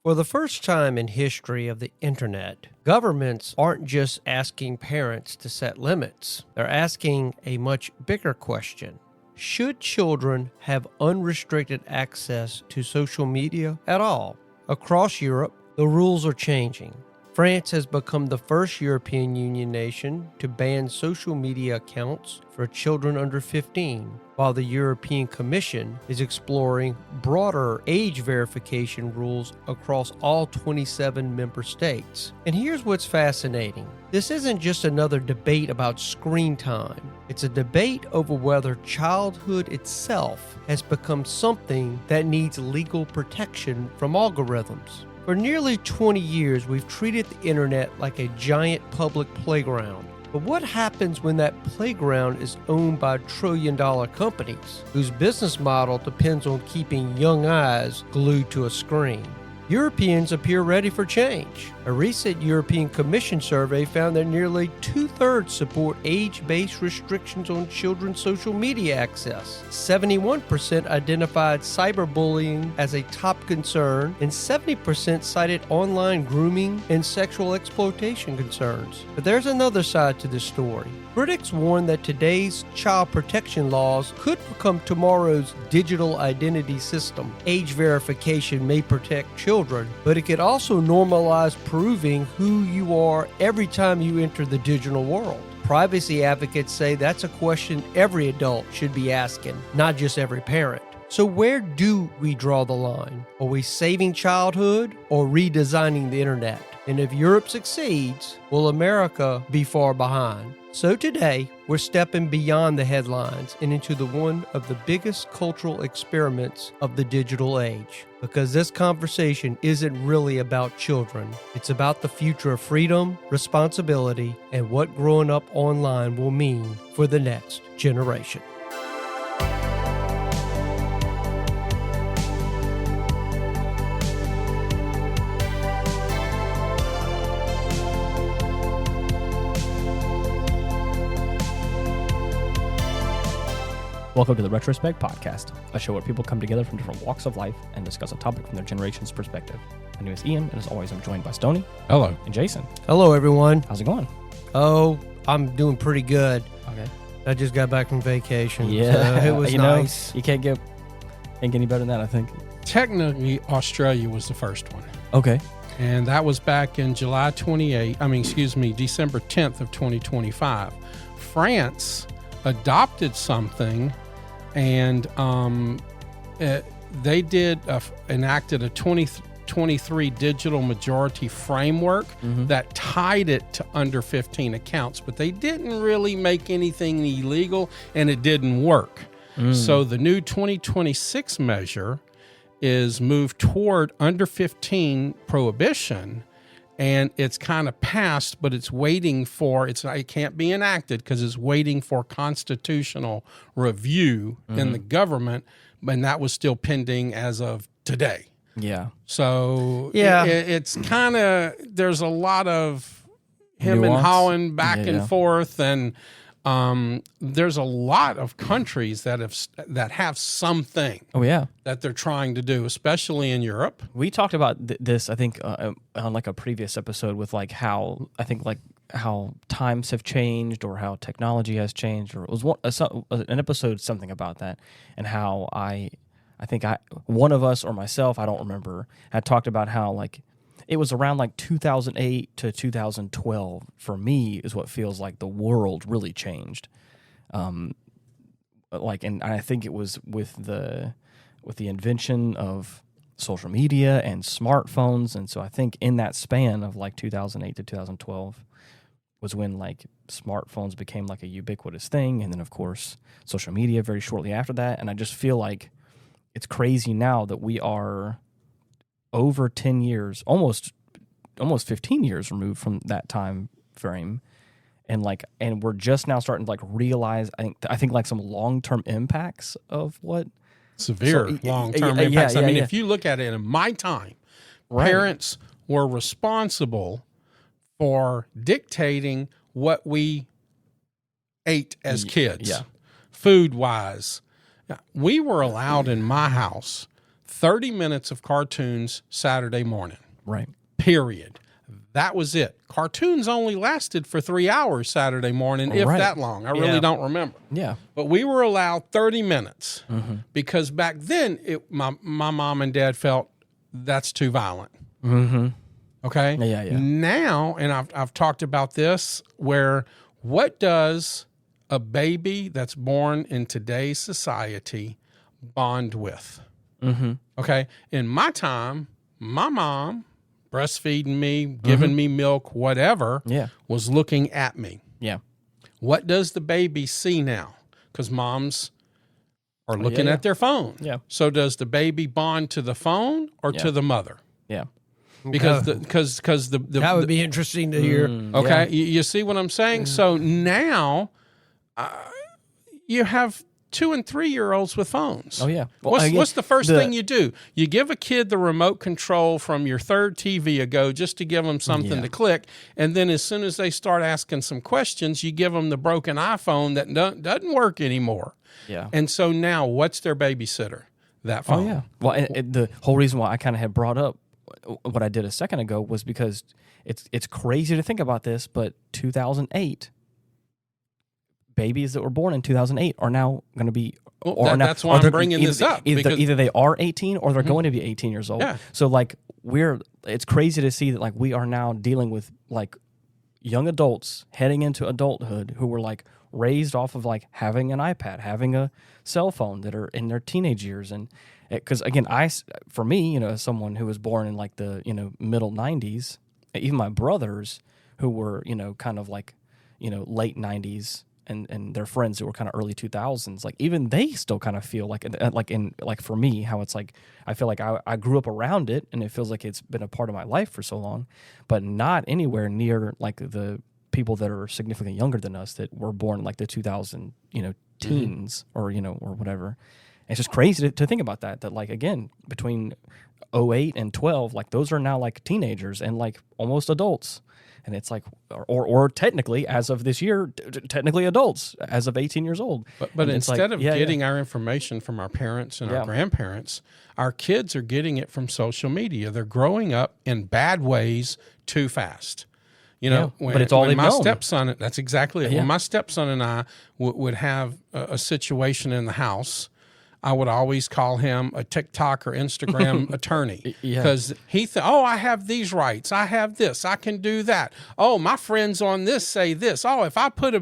For the first time in history of the internet, governments aren't just asking parents to set limits. They're asking a much bigger question. Should children have unrestricted access to social media at all? Across Europe, the rules are changing. France has become the first European Union nation to ban social media accounts for children under 15, while the European Commission is exploring broader age verification rules across all 27 member states. And here's what's fascinating. This isn't just another debate about screen time. It's a debate over whether childhood itself has become something that needs legal protection from algorithms. For nearly 20 years, we've treated the internet like a giant public playground. But what happens when that playground is owned by trillion-dollar companies whose business model depends on keeping young eyes glued to a screen? Europeans appear ready for change. A recent European Commission survey found that nearly two-thirds support age-based restrictions on children's social media access. 71% identified cyberbullying as a top concern, and 70% cited online grooming and sexual exploitation concerns. But there's another side to this story. Critics warn that today's child protection laws could become tomorrow's digital identity system. Age verification may protect children, but it could also normalize proving who you are every time you enter the digital world. Privacy advocates say that's a question every adult should be asking, not just every parent. So where do we draw the line? Are we saving childhood or redesigning the internet? And if Europe succeeds, will America be far behind? So today, we're stepping beyond the headlines and into one of the biggest cultural experiments of the digital age. Because this conversation isn't really about children. It's about the future of freedom, responsibility, and what growing up online will mean for the next generation. Welcome to the Retrospect podcast, a show where people come together from different walks of life and discuss a topic from their generation's perspective. My name is Ian, and as always, I'm joined by Stoney. Hello. And Jason. Hello, everyone. How's it going? Oh, I'm doing pretty good. Okay. I just got back from vacation. Yeah. So it was nice. You can't get any better than that, I think. Technically, Australia was the first one. Okay. And that was back in December 10th of 2025. France adopted something, and they enacted a 2023 digital majority framework that tied it to under 15 accounts, but they didn't really make anything illegal, and it didn't work. So the new 2026 measure is moved toward under 15 prohibition, and it's kind of passed, but it's waiting for, it can't be enacted because it's waiting for constitutional review in the government, and that was still pending as of today. Yeah. So Yeah. it's kind of, there's a lot of him and hawing back and forth, and there's a lot of countries that have something. Oh, yeah. That they're trying to do, especially in Europe. We talked about this, I think, on like a previous episode with like how times have changed or how technology has changed, or it was an episode something about that, and how I think one of us or myself, I don't remember, had talked about how like it was around like 2008 to 2012 for me is what feels like the world really changed. And I think it was with the invention of social media and smartphones, and so I think in that span of like 2008 to 2012 was when like smartphones became like a ubiquitous thing, and then of course social media very shortly after that. And I just feel like it's crazy now that we are over 10 years, almost 15 years removed from that time frame, and we're just now starting to like realize I think like some long-term impacts of what severe long-term impacts. If you look at it in my time, parents were responsible for dictating what we ate as kids, food-wise. We were allowed in my house 30 minutes of cartoons Saturday morning. Right. Period. That was it. Cartoons only lasted for 3 hours Saturday morning, if that long. I really don't remember. Yeah. But we were allowed 30 minutes because back then my mom and dad felt that's too violent. Mm-hmm. Okay? Yeah. Now, and I've talked about this, where what does a baby that's born in today's society bond with? Mm-hmm. Okay? In my time, my mom, breastfeeding me, giving me milk, whatever, was looking at me. Yeah. What does the baby see now? Because moms are looking at their phone. Yeah. So does the baby bond to the phone or to the mother? Yeah. Because the that would be interesting to hear. Okay, you see what I'm saying? So now you have 2 and 3 year olds with phones. Oh yeah. Well, What's the first thing you do? You give a kid the remote control from your third TV ago just to give them something to click, and then as soon as they start asking some questions, you give them the broken iPhone that doesn't work anymore. Yeah. And so now, what's their babysitter? That phone. Oh yeah. Well, and the whole reason why I kind of had brought up what I did a second ago was because it's crazy to think about this, but 2008. Babies that were born in 2008 are now going to be. That's why I'm bringing this up. Either they are 18 or they're going to be 18 years old. Yeah. So like it's crazy to see that like we are now dealing with like young adults heading into adulthood who were like raised off of like having an iPad, having a cell phone, that are in their teenage years. And because again, for me, as someone who was born in like the middle 90s, even my brothers who were kind of like late 90s. And their friends who were kind of early 2000s, like even they still kind of feel like for me, how it's like I feel like I grew up around it and it feels like it's been a part of my life for so long, but not anywhere near like the people that are significantly younger than us that were born like the 2000 teens or whatever. And it's just crazy to think about that like again between 08 and 12, like those are now like teenagers and like almost adults. And it's like, or technically, as of this year, technically adults as of 18 years old. But instead of getting our information from our parents and our grandparents, our kids are getting it from social media. They're growing up in bad ways too fast. But it's all they've my known. Stepson, that's exactly it. Yeah. When my stepson and I would have a situation in the house, I would always call him a TikTok or Instagram attorney because he I have these rights, I have this, I can do that. Oh, my friends on this say this. Oh, if I put a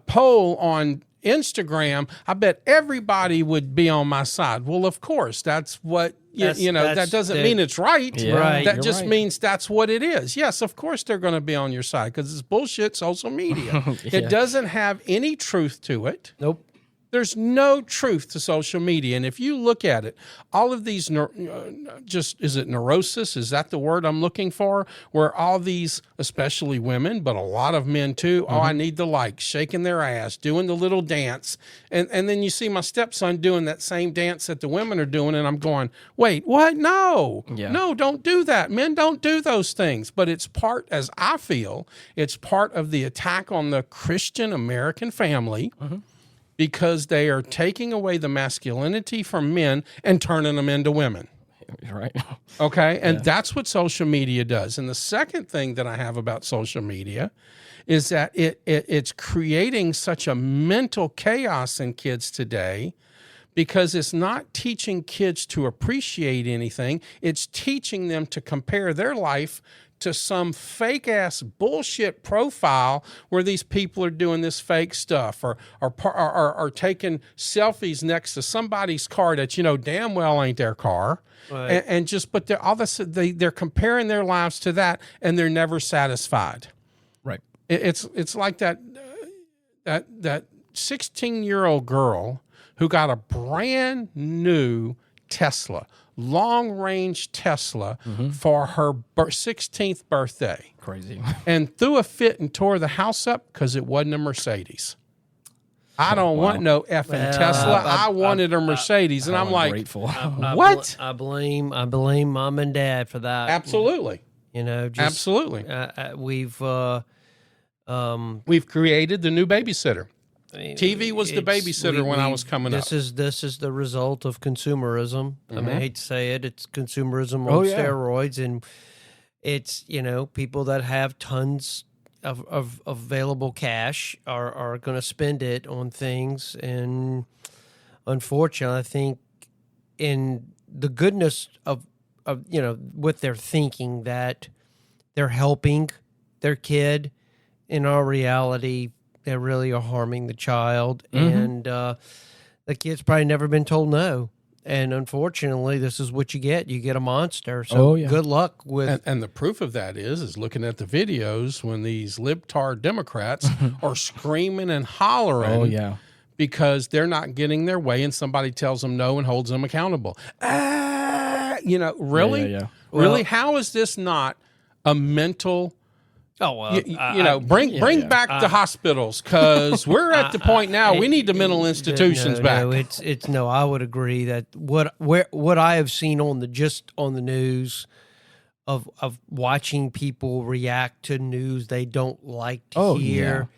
poll on Instagram, I bet everybody would be on my side. Well, of course, that's what that doesn't mean it's right. Yeah, right. That just means that's what it is. Yes, of course they're going to be on your side because it's bullshit social media. It doesn't have any truth to it. Nope. There's no truth to social media. And if you look at it, all of these, is it neurosis? Is that the word I'm looking for? Where all these, especially women, but a lot of men too, I need the likes, shaking their ass, doing the little dance. And then you see my stepson doing that same dance that the women are doing. And I'm going, wait, what? No, no, don't do that. Men don't do those things. But it's part, as I feel, it's part of the attack on the Christian American family. Because they are taking away the masculinity from men and turning them into women. Right. Okay? And that's what social media does. And the second thing that I have about social media is that it's creating such a mental chaos in kids today because it's not teaching kids to appreciate anything. It's teaching them to compare their life to some fake ass bullshit profile where these people are doing this fake stuff or taking selfies next to somebody's car that damn well ain't their car, right. they're comparing their lives to that and they're never satisfied. Right. It's like that 16-year-old girl who got a brand new Tesla. Long-range Tesla for her 16th birthday. Crazy. And threw a fit and tore the house up because it wasn't a Mercedes. I don't want no effing Tesla. I wanted a Mercedes. And I'm like, grateful. what? I blame mom and dad for that. Absolutely. Absolutely. We've created the new babysitter. TV was the babysitter when I was coming up. This is the result of consumerism. I mean, I hate to say it, it's consumerism on steroids, and it's people that have tons of available cash are going to spend it on things, and unfortunately, I think in the goodness of with their thinking that they're helping their kid, in our reality, they really are harming the child, and the kid's probably never been told no. And unfortunately, this is what you get. You get a monster. So good luck with. And the proof of that is looking at the videos when these libtard Democrats are screaming and hollering. Oh, yeah. Because they're not getting their way, and somebody tells them no and holds them accountable. Really? Yeah. Really? How is this not a mental? Oh well, bring back the hospitals, because we're at the point now we need the mental institutions back. No. I would agree that what I have seen on the news of watching people react to news they don't like to hear.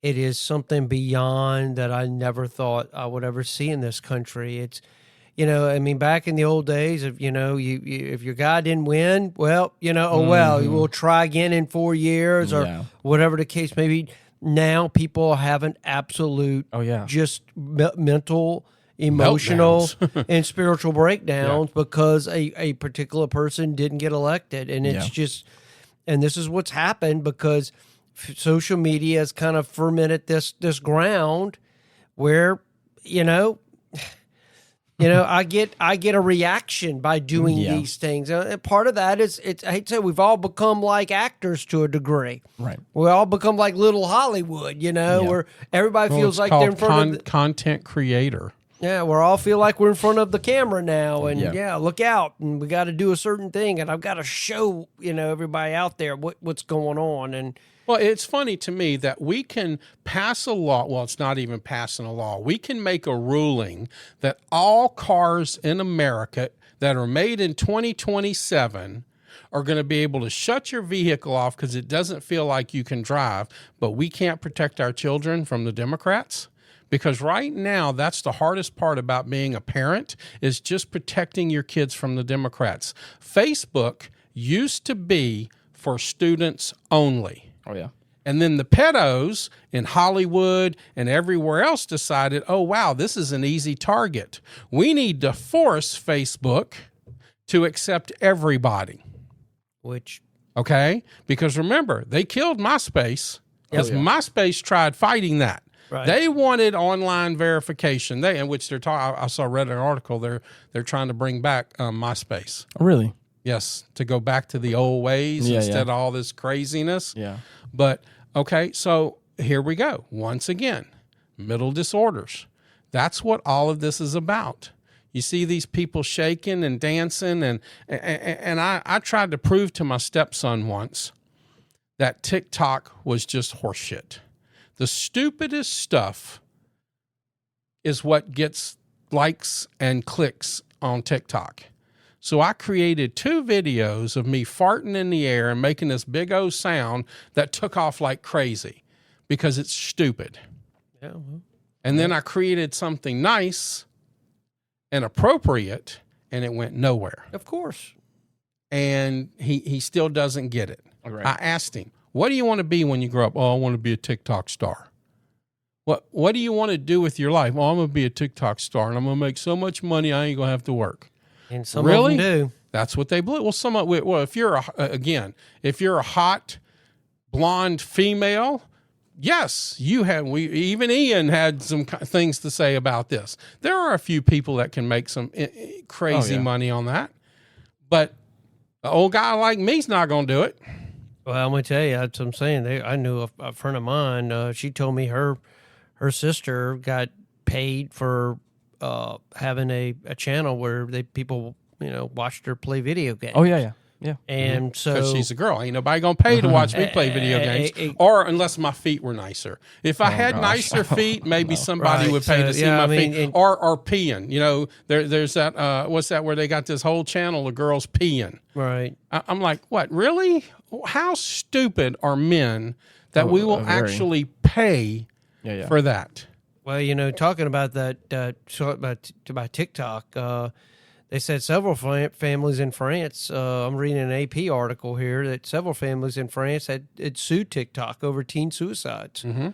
It is something beyond that I never thought I would ever see in this country. It's, I mean, back in the old days, if if your guy didn't win, well, we'll try again in 4 years or whatever the case may be. Now people have an absolute, just mental, emotional, and spiritual breakdowns because a particular person didn't get elected, and it's just, and this is what's happened because social media has kind of fermented this ground where I get a reaction by doing these things. Part of that is I hate to say we've all become like actors to a degree. Right. We all become like little Hollywood, where everybody feels like they're in front of content creator. Yeah, we all feel like we're in front of the camera now, and look out, and we got to do a certain thing, and I've got to show everybody out there what's going on. And well, it's funny to me that we can pass a law. Well, it's not even passing a law. We can make a ruling that all cars in America that are made in 2027 are going to be able to shut your vehicle off because it doesn't feel like you can drive, but we can't protect our children from the Democrats. Because right now, that's the hardest part about being a parent, is just protecting your kids from the Democrats. Facebook used to be for students only. Oh, yeah. And then the pedos in Hollywood and everywhere else decided, oh, wow, this is an easy target. We need to force Facebook to accept everybody. Okay? Because remember, they killed MySpace because MySpace tried fighting that. Right. They wanted online verification. I read an article. They're trying to bring back MySpace. Really? Yes, to go back to the old ways instead of all this craziness. Yeah. But okay, so here we go. Once again, mental disorders. That's what all of this is about. You see these people shaking and dancing, and I tried to prove to my stepson once that TikTok was just horseshit. The stupidest stuff is what gets likes and clicks on TikTok. So I created 2 videos of me farting in the air and making this big O sound that took off like crazy because it's stupid. Yeah. And then I created something nice and appropriate, and it went nowhere. Of course. And he still doesn't get it. Right. I asked him, what do you want to be when you grow up? Oh, I want to be a TikTok star. What do you want to do with your life? Oh, I'm going to be a TikTok star, and I'm going to make so much money I ain't going to have to work. And some of them do. That's what they believe. Well, if you're a hot blonde female, yes, even Ian had some things to say about this. There are a few people that can make some crazy money on that, but an old guy like me's not going to do it. Well, I'm going to tell you, that's what I'm saying. I knew a friend of mine. She told me her sister got paid for having a channel where people watched her play video games. Oh, yeah. And so because she's a girl, ain't nobody gonna pay to watch me play video games, or unless my feet were nicer. If I had nicer feet, maybe somebody would pay to see my feet, or peeing. There's that. What's that? Where they got this whole channel of girls peeing. Right. I'm like, what? Really? How stupid are men that we will actually pay for that. Well, talking about that, about TikTok, they said several families in France. I'm reading an AP article here that several families in France had sued TikTok over teen suicides. Mm-hmm.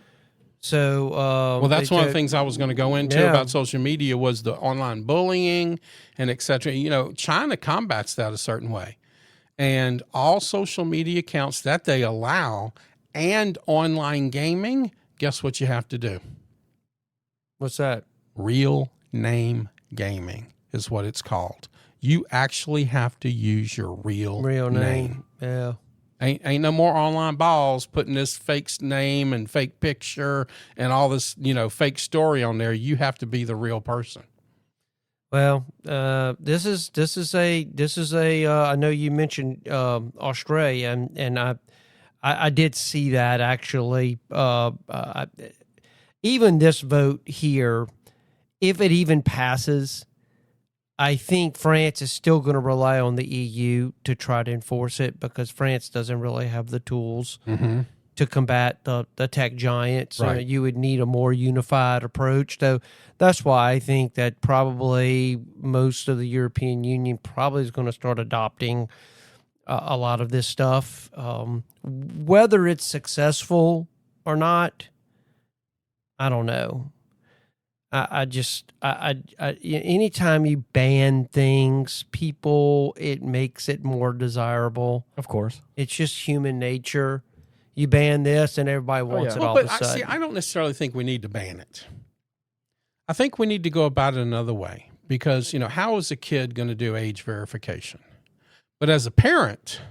So, well, that's one of the things I was going to go into about social media was the online bullying and et cetera. China combats that a certain way, and all social media accounts that they allow and online gaming. Guess what you have to do? What's that? Real name gaming is what it's called. You actually have to use your real name. Yeah. Ain't no more online balls putting this fake name and fake picture and all this, fake story on there. You have to be the real person. Well, this is a I know you mentioned Australia, and I did see that actually. Even this vote here, if it even passes, I think France is still going to rely on the EU to try to enforce it because France doesn't really have the tools to combat the tech giants. Right. You would need a more unified approach. So that's why I think that probably most of the European Union probably is going to start adopting a lot of this stuff. Whether it's successful or not, I don't know. Anytime you ban things, it makes it more desirable. Of course. It's just human nature. You ban this and everybody wants it all of a sudden. I don't necessarily think we need to ban it. I think we need to go about it another way because, how is a kid going to do age verification? But as a parent,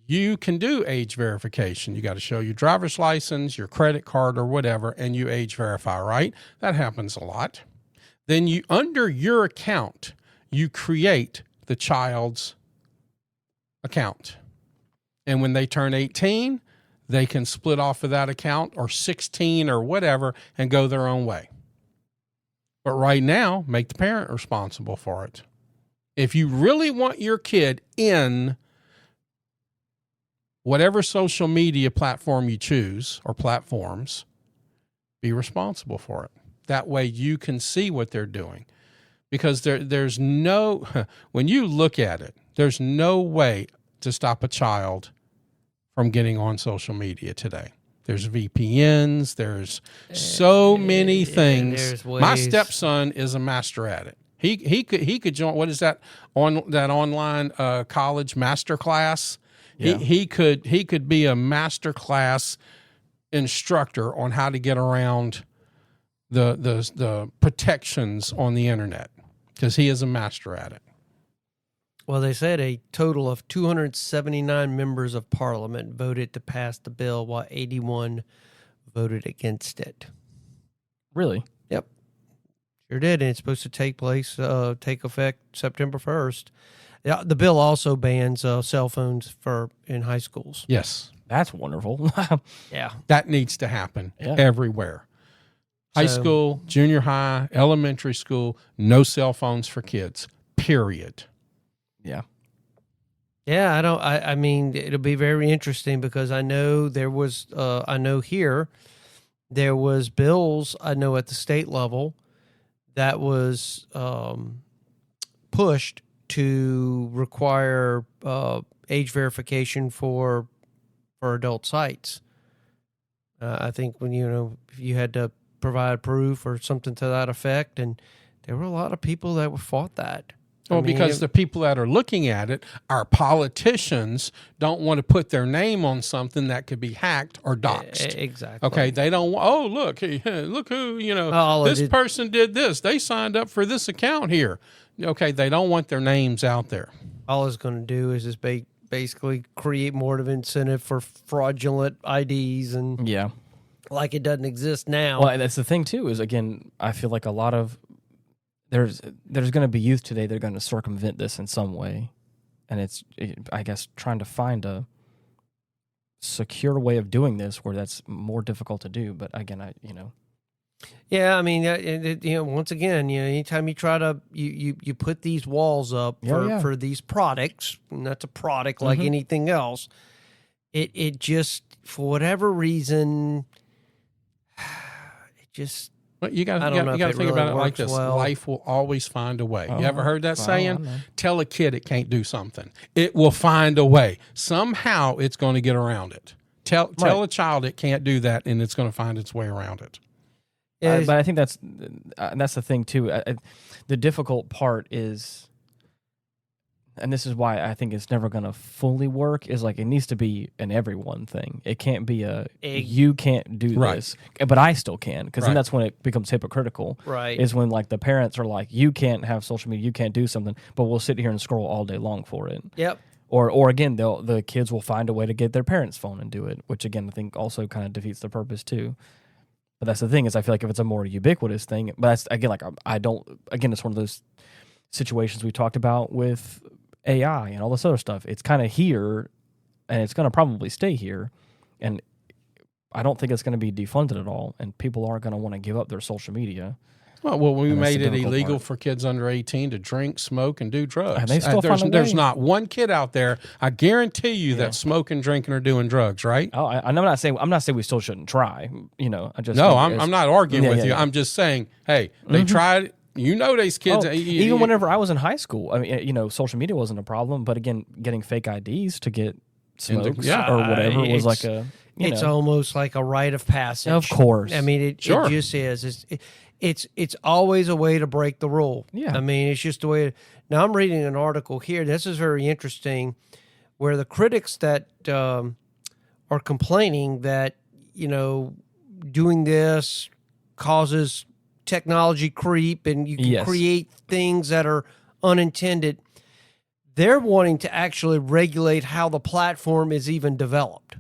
you can do age verification. You got to show your driver's license, your credit card or whatever, and you age verify, right? That happens a lot. Then under your account, you create the child's account. And when they turn 18, they can split off of that account or 16 or whatever and go their own way. But right now, make the parent responsible for it. If you really want your kid in whatever social media platform you choose or platforms, be responsible for it. That way you can see what they're doing. Because there's no, when you look at it, there's no way to stop a child from getting on social media today. There's VPNs, there's so many things. My stepson is a master at it. He could join, what is that, on that online college master class? Yeah. He could be a master class instructor on how to get around the protections on the internet because he is a master at it. Well, they said a total of 279 members of parliament voted to pass the bill while 81 voted against it. Really? Yep. Sure did. And it's supposed to take effect September 1st. The bill also bans cell phones in high schools. Yes. That's wonderful. Yeah. That needs to happen everywhere. High school, junior high, elementary school, no cell phones for kids, period. Yeah. Yeah, I mean, it'll be very interesting because I know there was bills, I know at the state level that was pushed to require age verification for adult sites. I think when if you had to provide proof or something to that effect, and there were a lot of people that fought that. Well, because the people that are looking at it, our politicians, don't want to put their name on something that could be hacked or doxed. Exactly. Okay, they don't. Oh, look who this person did this. They signed up for this account here. Okay, they don't want their names out there. All it's going to do is just basically create more of an incentive for fraudulent IDs and like it doesn't exist now. Well, that's the thing too. Is again, I feel like a lot of there's going to be youth today that are going to circumvent this in some way, and I guess trying to find a secure way of doing this where that's more difficult to do. But again, Yeah, I mean, once again, anytime you try to you put these walls up for these products, and that's a product like anything else, it just for whatever reason just But you got I don't know to if it think really about it like works this: well. life will always find a way. Oh, You ever heard that well, I saying? know. Tell a kid it can't do something; it will find a way. Somehow, it's going to get around it. Tell a child it can't do that, and it's going to find its way around it. But I think that's the thing too. The difficult part is, and this is why I think it's never going to fully work, is like it needs to be an everyone thing. It can't be you can't do this, but I still can, because then that's when it becomes hypocritical. Right. Is when like the parents are like, you can't have social media, you can't do something, but we'll sit here and scroll all day long for it. Yep. Or again, the kids will find a way to get their parents' phone and do it, which again I think also kind of defeats the purpose too. But that's the thing, is I feel like if it's a more ubiquitous thing, but that's again like I don't, again, it's one of those situations we talked about with AI and all this other stuff. It's kind of here, and it's going to probably stay here, and I don't think it's going to be defunded at all, and people aren't going to want to give up their social media. Well, we made it illegal for kids under 18 to drink, smoke, and do drugs. And they still find a way. There's not one kid out there, I guarantee you, that's smoking, drinking, or doing drugs, right? Oh, I'm not saying we still shouldn't try. I just I'm not arguing with you. I'm just saying, hey, they tried. You know, these kids. Even whenever I was in high school, I mean, social media wasn't a problem, but again, getting fake IDs to get smokes or whatever was like it's almost like a rite of passage. Of course. I mean, it just is. It's always a way to break the rule. Yeah. I mean, it's just a way. Now, I'm reading an article here. This is very interesting, where the critics that are complaining that, doing this causes technology creep and you can create things that are unintended. They're wanting to actually regulate how the platform is even developed.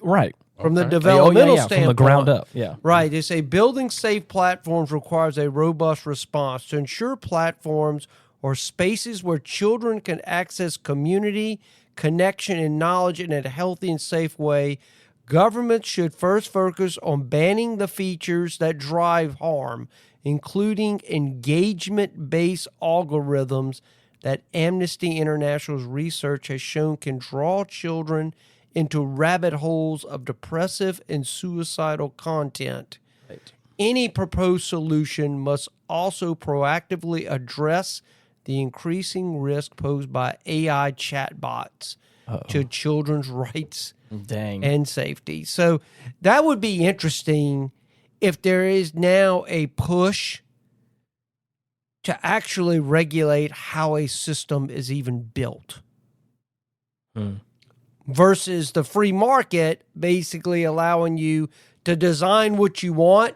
Right. From the developmental standpoint. From the ground up, Right. They say building safe platforms requires a robust response to ensure platforms or spaces where children can access community, connection, and knowledge in a healthy and safe way. Governments should first focus on banning the features that drive harm, including engagement-based algorithms that Amnesty International's research has shown can draw children into rabbit holes of depressive and suicidal content. Right. Any proposed solution must also proactively address the increasing risk posed by AI chatbots to children's rights and safety. So that would be interesting if there is now a push to actually regulate how a system is even built. Versus the free market basically allowing you to design what you want,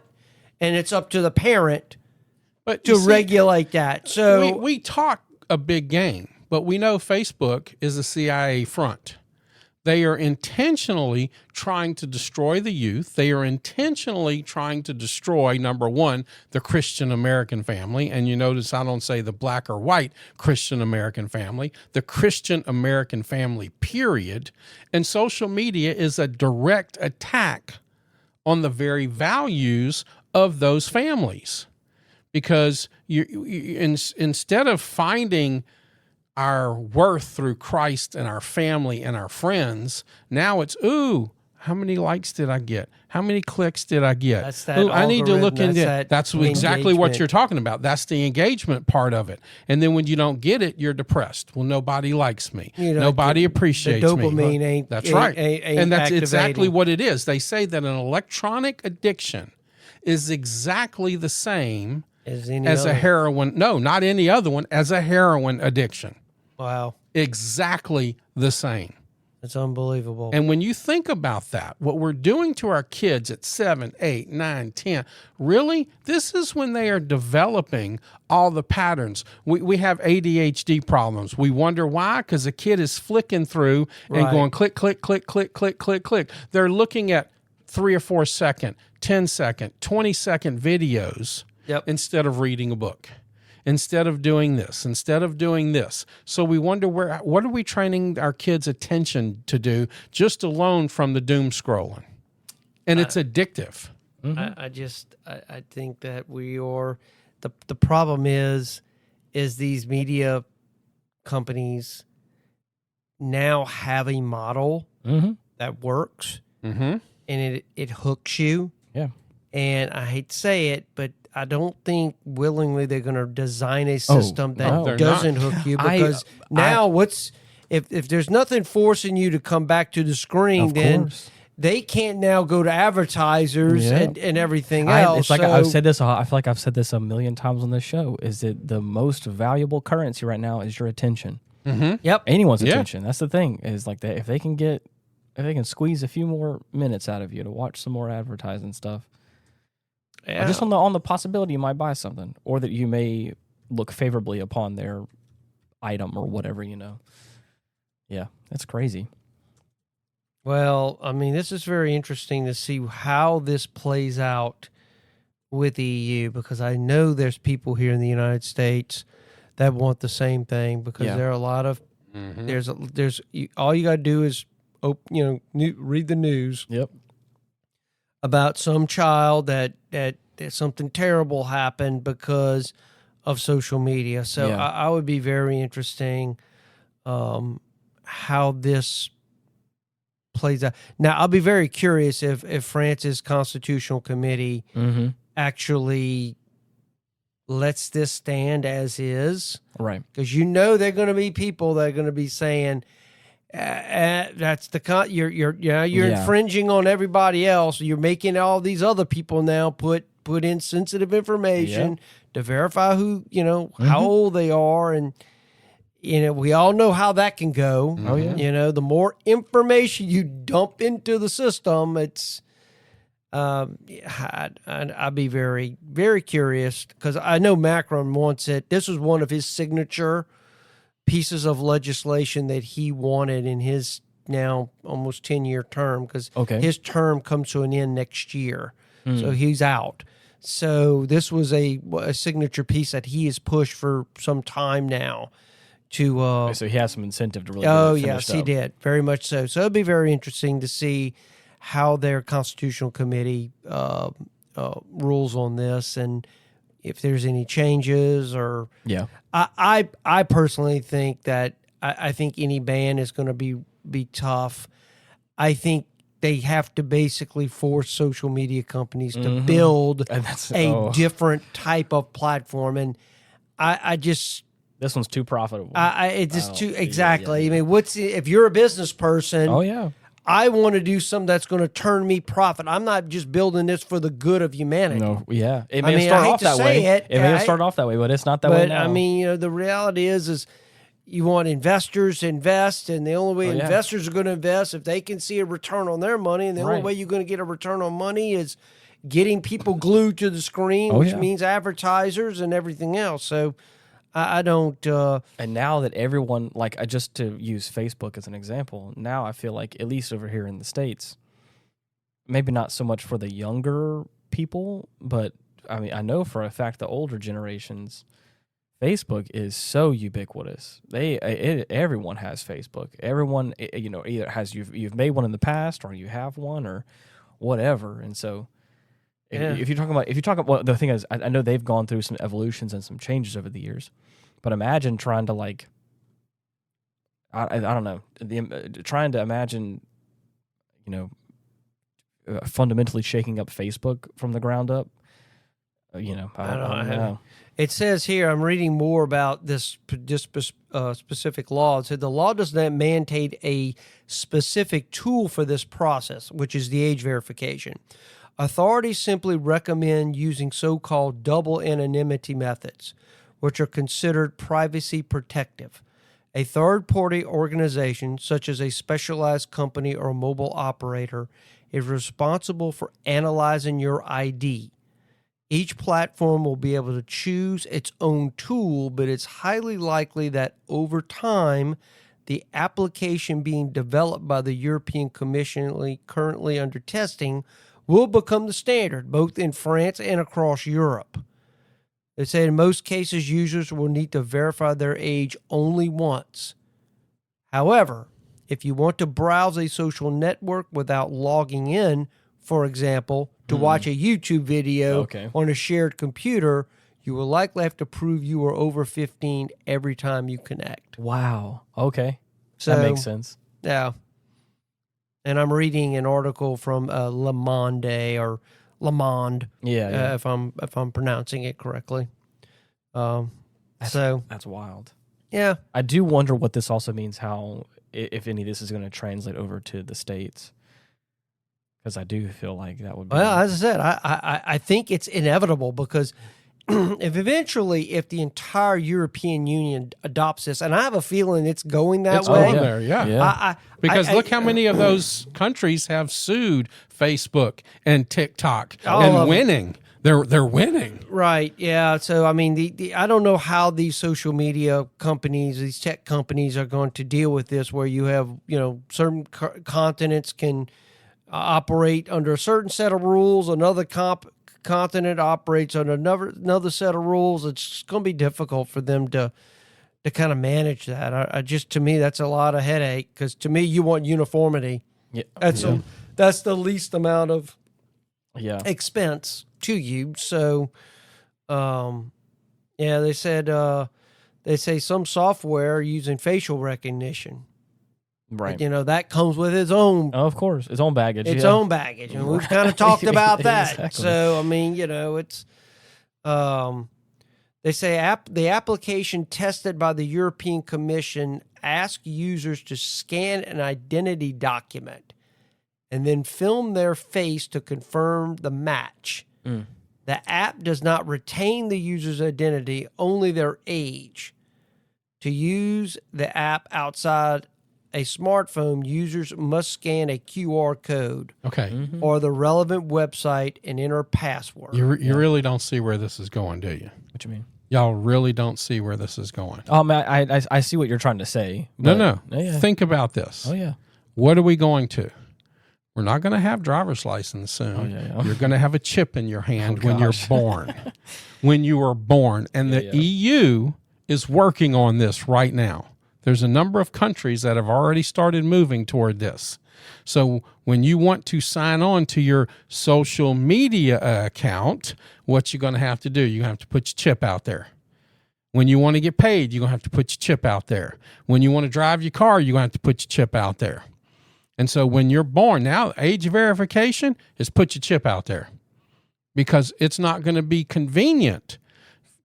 and it's up to the parent to regulate that. So we talk a big game, but we know Facebook is a CIA front. They are intentionally trying to destroy the youth. They are intentionally trying to destroy, number one, the Christian American family. And you notice I don't say the black or white Christian American family, the Christian American family, period. And social media is a direct attack on the very values of those families. Because instead of finding our worth through Christ and our family and our friends, now it's, how many likes did I get? How many clicks did I get? That's that I need to look into that. That's exactly what you're talking about. That's the engagement part of it. And then when you don't get it, you're depressed. Well, nobody likes me. Nobody appreciates the dopamine me. Ain't, that's right. Ain't and that's activating. exactly what it is. They say that an electronic addiction is exactly the same as a heroin. No, not any other one, as a heroin addiction. Wow. Exactly the same. It's unbelievable. And when you think about that, what we're doing to our kids at 7, 8, 9, 10, really, this is when they are developing all the patterns. We have ADHD problems. We wonder why, because a kid is flicking through and going click, click, click, click, click, click, click. They're looking at 3 or 4 second, 10-second, 20-second videos instead of reading a book. Instead of doing this, instead of doing this. So we wonder what are we training our kids' attention to do just alone from the doom scrolling? And it's addictive. I think that we are, the problem is these media companies now have a model that works and it hooks you. Yeah. And I hate to say it, but I don't think willingly they're going to design a system no, they're that doesn't not. hook you, because now if there's nothing forcing you to come back to the screen, Of then course. they can't now go to advertisers and everything else. It's like So- I've said this. I feel like I've said this a million times on this show. Is that the most valuable currency right now is your attention. Yep. Anyone's Yeah. attention. That's the thing. Is like that. If they can squeeze a few more minutes out of you to watch some more advertising stuff, or just on the possibility you might buy something, or that you may look favorably upon their item or whatever. Yeah, that's crazy. Well, I mean, this is very interesting to see how this plays out with the EU, because I know there's people here in the United States that want the same thing, because there are a lot of all you got to do is read the news Yep. about some child that something terrible happened because of social media. So Yeah. I would be very interesting how this plays out. Now, I'll be very curious if France's constitutional committee actually lets this stand as is, Right. because they're going to be people that are going to be saying that's you're infringing on everybody else. You're making all these other people now put in sensitive information to verify who how old they are, and we all know how that can go. Oh yeah. The more information you dump into the system, it's I'd be very, very curious, because I know Macron wants it. This was one of his signature pieces of legislation that he wanted in his now almost 10-year term, because his term comes to an end next year. So he's out. So this was a signature piece that he has pushed for some time now. So he has some incentive to really. Yes, he did, very much so. So it'd be very interesting to see how their constitutional committee rules on this, and if there's any changes. Or I personally think that I think any ban is going to be tough. I think they have to basically force social media companies to build a different type of platform, and I just. This one's too profitable. It's just too exactly. Yeah. I mean, if you're a business person? Oh yeah. I want to do something that's going to turn me profit. I'm not just building this for the good of humanity. No, yeah. It may start off that way. It may have started off that way, but it's not that way now. I mean, the reality is you want investors to invest, and the only way investors are going to invest if they can see a return on their money, and the only way you're going to get a return on money is getting people glued to the screen, which means advertisers and everything else. So I don't. And now that everyone, just to use Facebook as an example, now I feel like, at least over here in the States, maybe not so much for the younger people, but I mean, I know for a fact the older generations, Facebook is so ubiquitous. Everyone has Facebook. Everyone, either has you've made one in the past, or you have one, or whatever. And so, if you talk about the thing is, I know they've gone through some evolutions and some changes over the years, but imagine trying to I don't know, trying to imagine, fundamentally shaking up Facebook from the ground up. I don't know. It says here, I'm reading more about this specific law. It said the law does not mandate a specific tool for this process, which is the age verification. Authorities simply recommend using so-called double anonymity methods, which are considered privacy protective. A third-party organization, such as a specialized company or mobile operator, is responsible for analyzing your ID. Each platform will be able to choose its own tool, but it's highly likely that over time, the application being developed by the European Commission currently under testing will become the standard, both in France and across Europe. They say in most cases, users will need to verify their age only once. However, if you want to browse a social network without logging in, for example, to watch a YouTube video on a shared computer, you will likely have to prove you are over 15 every time you connect. Wow. Okay. So, that makes sense. Yeah. And I'm reading an article from Le Monde or Le Monde. Yeah. If I'm pronouncing it correctly. That's wild. Yeah, I do wonder what this also means. How, if any, this is going to translate over to the States. Because I do feel like that would be. Well, as I said, I think it's inevitable because if the entire European Union adopts this, and I have a feeling it's going that It's way. going there, yeah. Because look how many of those countries have sued Facebook and TikTok and winning. They're winning. Right. Yeah. So I mean, I don't know how these social media companies, these tech companies, are going to deal with this. Where you have certain continents can operate under a certain set of rules, another continent operates under another set of rules. It's going to be difficult for them to kind of manage that. To me, that's a lot of headache because to me, you want uniformity. Yeah. That's the least amount of expense to you. So, they say some software using facial recognition. Right. That comes with its own. Oh, of course. Its own baggage. And we've kind of talked about that. Exactly. So, I mean, it's, they say the application tested by the European Commission asks users to scan an identity document and then film their face to confirm the match. The app does not retain the user's identity, only their age. To use the app outside a smartphone, users must scan a QR code or the relevant website and enter a password. You really don't see where this is going, do you? What you mean? Y'all really don't see where this is going. I see what you're trying to say. No. Think about this. Oh, yeah. What are we going to? We're not going to have driver's license soon. Oh, yeah. You're going to have a chip in your hand when you're born. When you are born. And the EU is working on this right now. There's a number of countries that have already started moving toward this. So when you want to sign on to your social media account, what you're going to have to do, you're going to have to put your chip out there. When you want to get paid, you're going to have to put your chip out there. When you want to drive your car, you're going to have to put your chip out there. And so when you're born, now age verification is put your chip out there because it's not going to be convenient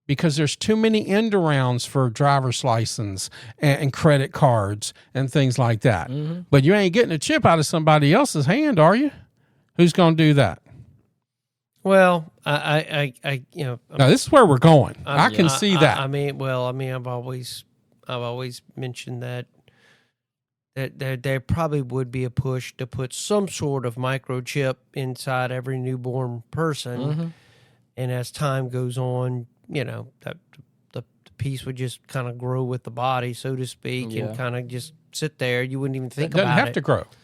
because there's too many end arounds for driver's license and credit cards and things like that. Mm-hmm. But you ain't getting a chip out of somebody else's hand, are you? Who's going to do that? Well, now this is where we're going. I can see that. I've always mentioned that there probably would be a push to put some sort of microchip inside every newborn person, mm-hmm. and as time goes on, that the piece would just kind of grow with the body, so to speak, and kind of just sit there. You wouldn't even think about it.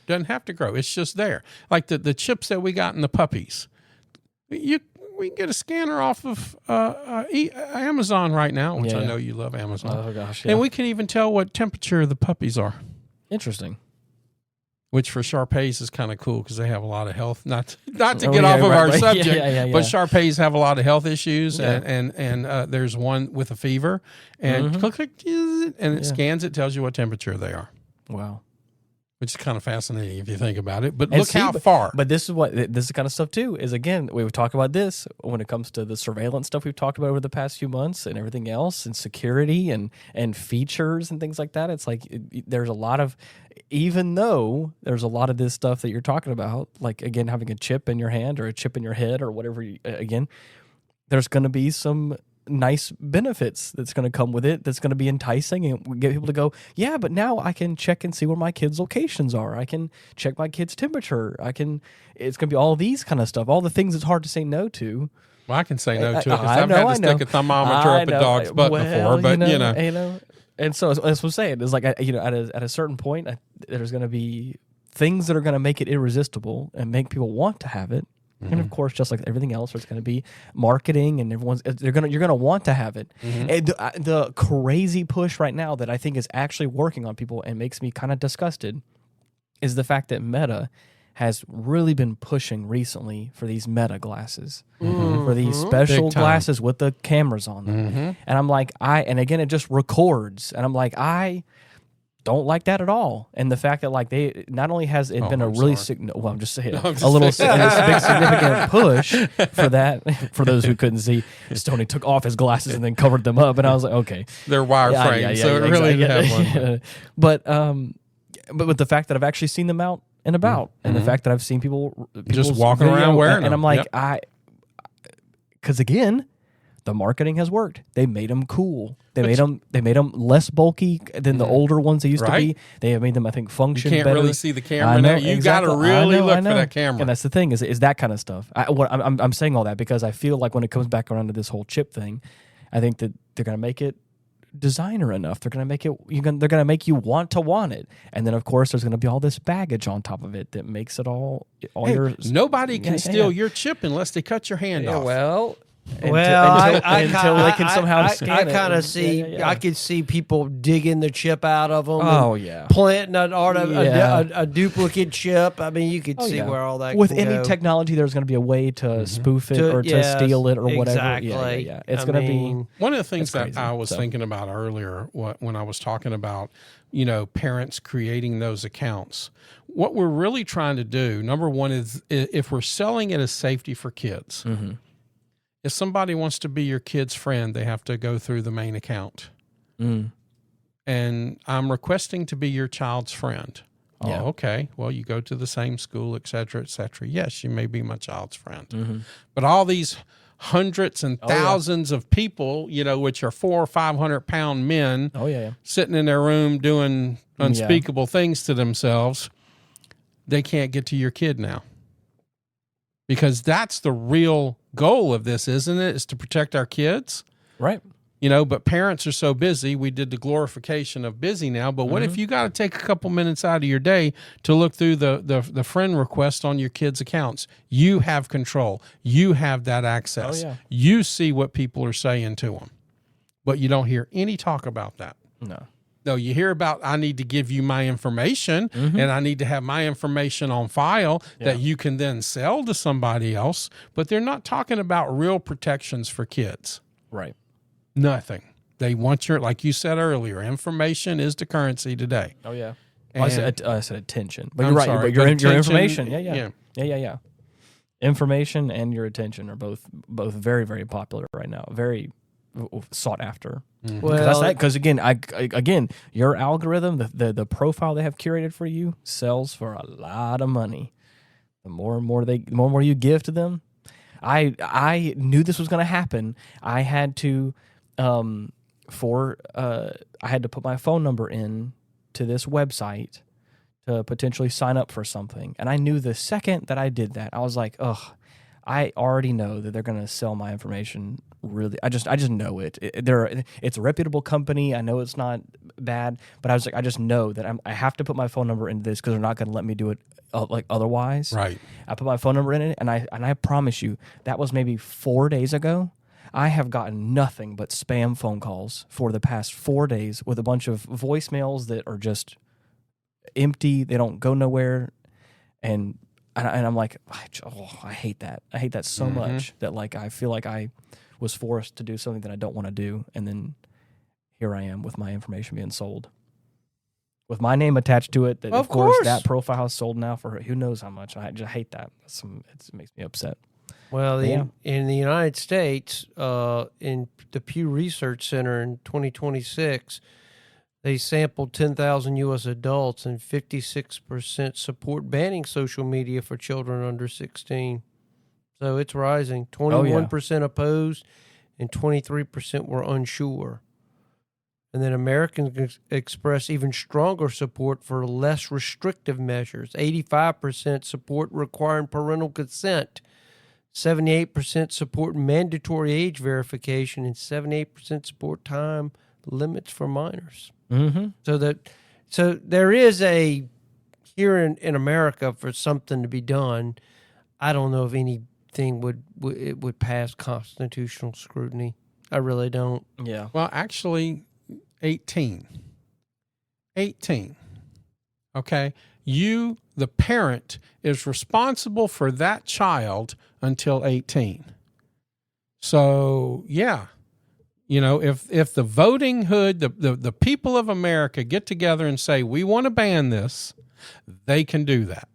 Doesn't have to grow. It's just there. Like the chips that we got in the puppies. We can get a scanner off of Amazon right now, which I know you love Amazon. Oh gosh, and we can even tell what temperature the puppies are. Interesting. Which for Shar-Peis is kind of cool because they have a lot of health. Not to get off of our subject, but Shar-Peis have a lot of health issues, and there's one with a fever, and click, and it scans it, tells you what temperature they are. Wow. Which is kind of fascinating if you think about it. But how far. But this is kind of stuff too, is again, we've talked about this when it comes to the surveillance stuff we've talked about over the past few months and everything else and security and features and things like that. It's like there's a lot of, even though there's a lot of this stuff that you're talking about, like again, having a chip in your hand or a chip in your head or whatever, again, there's going to be some nice benefits that's going to come with it, that's going to be enticing and get people to go, yeah, but now I can check and see where my kids' locations are. I can check my kids' temperature. it's going to be all these kind of stuff, all the things it's hard to say no to. Well, I can say no to it because I've had to stick a thermometer up a dog's butt before, but And so that's what I'm saying is like, at a certain point, there's going to be things that are going to make it irresistible and make people want to have it. Mm-hmm. And of course, just like everything else, there's going to be marketing, and you're going to want to have it. Mm-hmm. And the crazy push right now that I think is actually working on people and makes me kind of disgusted is the fact that Meta has really been pushing recently for these Meta glasses, for these special glasses with the cameras on them. Mm-hmm. And I'm like, and again, it just records, and I'm like, don't like that at all. And the fact that like they not only has it been a I'm really sorry. I'm just saying I'm just a little saying. big significant push for that. For those who couldn't see, Stoney took off his glasses and then covered them up, and I was like, okay, They're wireframe, so it really didn't have one. But with the fact that I've actually seen them out and about, and the fact that I've seen people Just walking around wearing and them. I'm like, because again, the marketing has worked. They made them cool. They made them less bulky than the older ones they used to be. They have made them, I think, You function can't better. really see the camera now. You got to really look for that camera. And that's the thing is that kind of stuff. I'm saying all that because I feel like when it comes back around to this whole chip thing, I think that they're going to make it designer enough. They're going to make it. They're going to make you want it. And then of course there's going to be all this baggage on top of it that makes it all yours. Nobody can steal your chip unless they cut your hand off. Well. Until they can somehow scan it. I kind of see. I could see people digging the chip out of them. Oh yeah, planting a duplicate chip. I mean, you could see where all that. With can any go. technology, there's going to be a way to spoof it or to steal it or whatever. Exactly. Yeah. It's going to be one of the things that I was thinking about earlier when I was talking about parents creating those accounts. What we're really trying to do, number one, is if we're selling it as safety for kids. Mm-hmm. If somebody wants to be your kid's friend, they have to go through the main account. And I'm requesting to be your child's friend. Yeah. Oh, okay. Well, you go to the same school, et cetera, et cetera. Yes, you may be my child's friend. Mm-hmm. But all these hundreds and thousands of people, which are 400 or 500 pound men sitting in their room doing unspeakable things to themselves, they can't get to your kid now. Because that's the real goal of this, isn't it? Is to protect our kids. Right. But parents are so busy. We did the glorification of busy now. But what if you got to take a couple minutes out of your day to look through the friend request on your kids' accounts? You have control. You have that access. You see what people are saying to them. But you don't hear any talk about that. No, you hear about, I need to give you my information and I need to have my information on file that you can then sell to somebody else. But they're not talking about real protections for kids. Right. Nothing. They want like you said earlier, information is the currency today. Oh, yeah. I said attention. But I'm you're right. sorry, But your attention, information. Yeah. Information and your attention are both very, very popular right now. Very sought after. Well, Because again, your algorithm, the profile they have curated for you, sells for a lot of money. The more you give to them. I knew this was going to happen. I had to I had to put my phone number in to this website to potentially sign up for something, and I knew the second that I did that, I was like, ugh. I already know that they're going to sell my information. Really, I just know it. It's a reputable company. I know it's not bad, but I was like, I just know that I have to put my phone number into this because they're not going to let me do it like otherwise. Right. I put my phone number in it, and I promise you, that was maybe 4 days ago. I have gotten nothing but spam phone calls for the past 4 days with a bunch of voicemails that are just empty. They don't go nowhere, and I'm like, I hate that. I hate that so much that like I feel like I was forced to do something that I don't want to do, and then here I am with my information being sold, with my name attached to it. That of course that profile is sold now for who knows how much. I just hate that. It makes me upset. Well, in the United States, in the Pew Research Center in 2026. They sampled 10,000 U.S. adults, and 56% support banning social media for children under 16. So it's rising. 21% opposed, and 23% were unsure. And then Americans express even stronger support for less restrictive measures. 85% support requiring parental consent. 78% support mandatory age verification, and 78% support time limits for minors. Mm-hmm. So there is here in America for something to be done. I don't know if anything would pass constitutional scrutiny. I really don't. Yeah. Well, actually, 18. Okay. You, the parent, is responsible for that child until 18. So, yeah. If the voting hood, the people of America get together and say, we want to ban this, they can do that.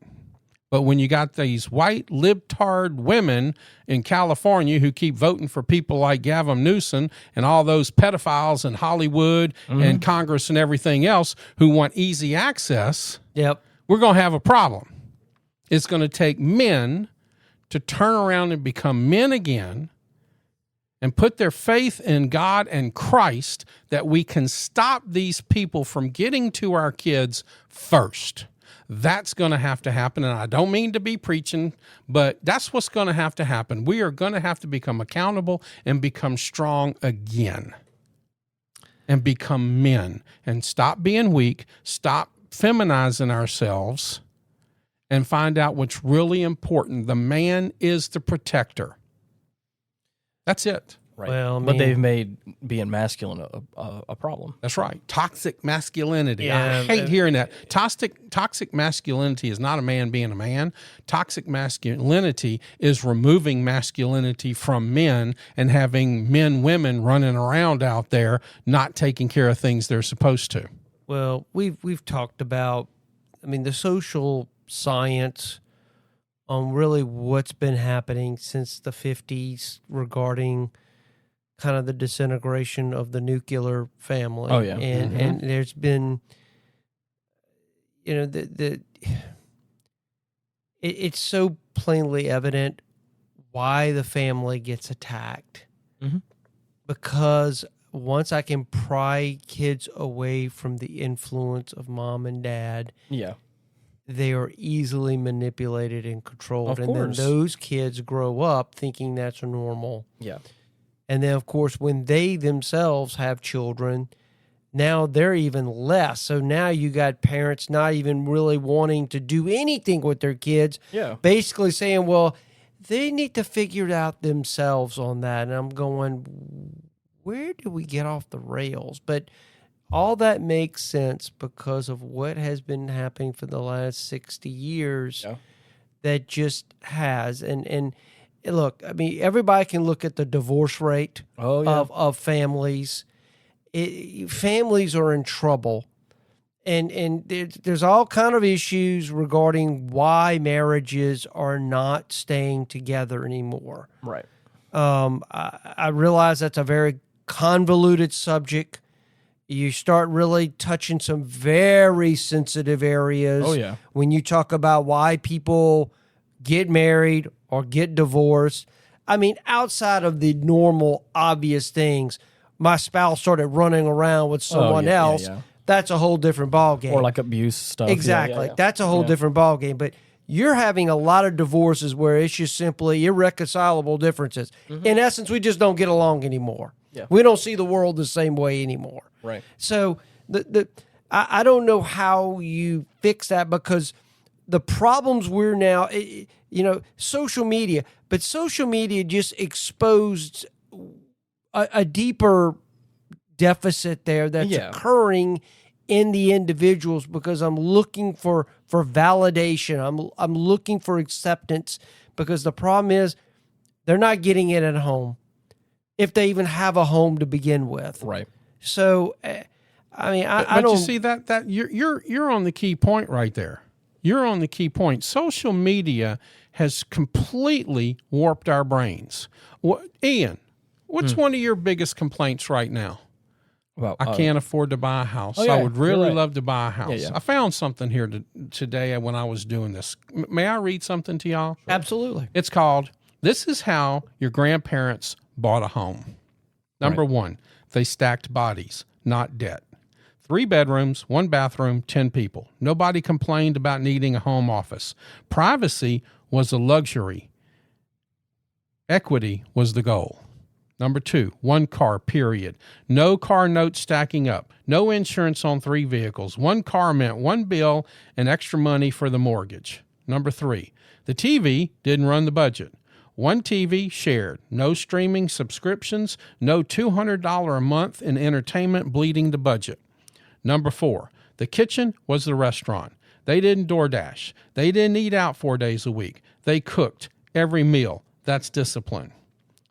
But when you got these white libtard women in California who keep voting for people like Gavin Newsom and all those pedophiles in Hollywood and Congress and everything else who want easy access, we're going to have a problem. It's going to take men to turn around and become men again and put their faith in God and Christ that we can stop these people from getting to our kids first. That's going to have to happen, and I don't mean to be preaching, but that's what's going to have to happen. We are going to have to become accountable and become strong again and become men and stop being weak, stop feminizing ourselves, and find out what's really important. The man is the protector. That's it. Right. Well, but they've made being masculine a problem. That's right. Toxic masculinity. Yeah, I hate hearing that. Toxic masculinity is not a man being a man. Toxic masculinity is removing masculinity from men and having women running around out there not taking care of things they're supposed to. Well, we've talked about, the social science on really what's been happening since the 50s regarding kind of the disintegration of the nuclear family. Oh, yeah. And there's been, it's so plainly evident why the family gets attacked. Because once I can pry kids away from the influence of mom and dad, they are easily manipulated and controlled. And then those kids grow up thinking that's normal. Yeah. And then, of course, when they themselves have children, now they're even less. So now you got parents not even really wanting to do anything with their kids. Yeah. Basically saying, well, they need to figure it out themselves on that. And I'm going, where do we get off the rails? But all that makes sense because of what has been happening for the last 60 years that just has. And look, everybody can look at the divorce rate of families. Families are in trouble. And there's all kind of issues regarding why marriages are not staying together anymore. Right. I realize that's a very convoluted subject. You start really touching some very sensitive areas. Oh, yeah. When you talk about why people get married or get divorced. Outside of the normal, obvious things, my spouse started running around with someone else. Yeah. That's a whole different ballgame. Or like abuse stuff. Exactly. That's a whole different ballgame. But you're having a lot of divorces where it's just simply irreconcilable differences. In essence, we just don't get along anymore. Yeah. We don't see the world the same way anymore. Right. So I don't know how you fix that because the problems we're now, social media, but social media just exposed a deeper deficit there that's occurring in the individuals because I'm looking for validation. I'm looking for acceptance because the problem is they're not getting it at home if they even have a home to begin with. Right. So, I don't. You see that you're on the key point right there. You're on the key point. Social media has completely warped our brains. Ian, what's one of your biggest complaints right now? Well, I can't afford to buy a house. I would really love to buy a house. I found something here today when I was doing this. May I read something to y'all? Absolutely. It's called, This is How Your Grandparents Bought a Home. Number one, they stacked bodies, not debt. 3 bedrooms, 1 bathroom, 10 people. Nobody complained about needing a home office. Privacy was a luxury. Equity was the goal. Number 2, 1 car, period. No car notes stacking up. No insurance on 3 vehicles. 1 car meant 1 bill and extra money for the mortgage. Number 3, the TV didn't run the budget. 1 TV shared. No streaming subscriptions. No $200 a month in entertainment bleeding the budget. Number 4, the kitchen was the restaurant. They didn't DoorDash. They didn't eat out 4 days a week. They cooked every meal. That's discipline.